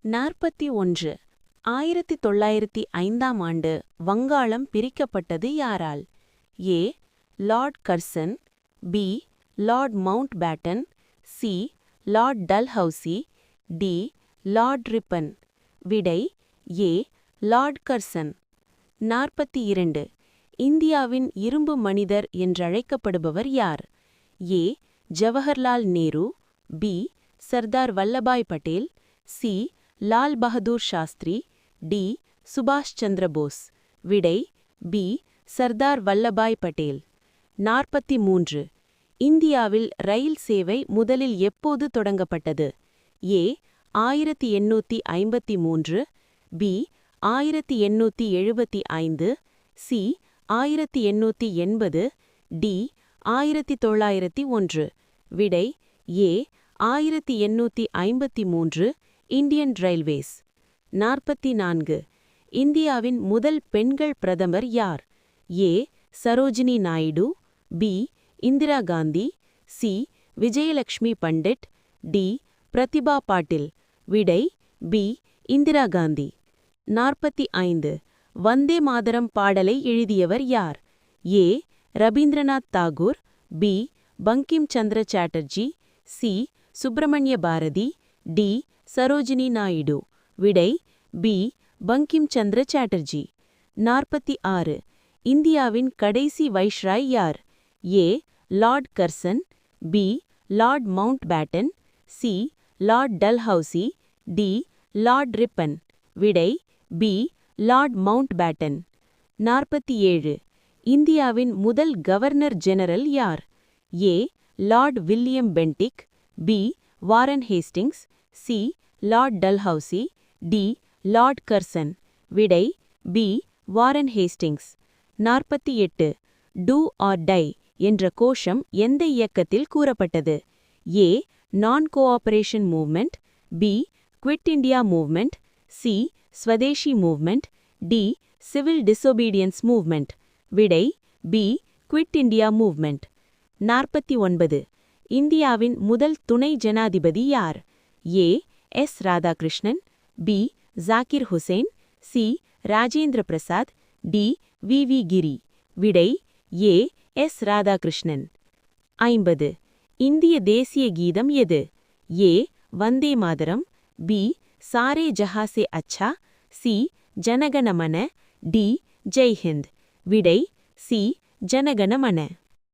41 1905ஆம் ஆண்டு வங்காளம் பிரிக்கப்பட்டது யாரால்? A. Lord Curzon, B. Lord Mountbatten, C. Lord Dalhousie, D. Lord Ripon. விடை ஏ. Lord Curzon. 42 இந்தியாவின் இரும்பு மனிதர் என்றழைக்கப்படுபவர் யார்? A. Jawaharlal Nehru, B. Sardar Vallabhbhai Patel, C. Lal Bahadur Shastri, D. சுபாஷ் சந்திர போஸ். விடை பி. சர்தார் வல்லபாய் பட்டேல். 43 இந்தியாவில் ரயில் சேவை முதலில் எப்போது தொடங்கப்பட்டது? ஏ. 1853, பி. 1875, சி. 1880, டி. 1901. விடை ஏ. 1853 இந்தியன் ரயில்வேஸ். 44 இந்தியாவின் முதல் பெண்கள் பிரதமர் யார்? A. Sarojini Naidu, B. Indira Gandhi, C. Vijayalakshmi Pandit, D. Pratibha Patil. விடை பி. இந்திரா காந்தி. 45 வந்தே மாதரம் பாடலை எழுதியவர் யார்? A. Rabindranath Tagore, B. Bankim Chandra Chatterjee, C. Subramania Bharati, D. Sarojini Naidu. விடை பி. பங்கிம் சந்திர சாட்டர்ஜி. 46 இந்தியாவின் கடைசி வைஸ்ராய் யார்? A. Lord Curzon, B. Lord Mountbatten, C. Lord Dalhousie, D. Lord Ripon. விடை பி. Lord Mountbatten. 47 இந்தியாவின் முதல் கவர்னர் ஜெனரல் யார்? A. Lord William Bentinck, B. Warren Hastings, C. Lord Dalhousie, D. Lord Curzon. விடை B. Warren Hastings. 48 do or die என்ற கோஷம் எந்த இயக்கத்தில் கூறப்பட்டது? A. Non cooperation movement, B. Quit India movement, C. Swadeshi movement, D. Civil disobedience movement. விடை B. Quit India movement. 49 இந்தியாவின் முதல் துணை ஜனாதிபதி யார்? A. S. Radhakrishnan, B. Zakir Hussain, C. Rajendra Prasad, D. V. V. Giri. விடை ஏ. எஸ். ராதாகிருஷ்ணன். 50 இந்திய தேசிய கீதம் எது? A. Vande Mataram, B. Saare Jahan Se Achha, C. Jana Gana Mana, D. Jai Hind. விடை சி. ஜனகணமன.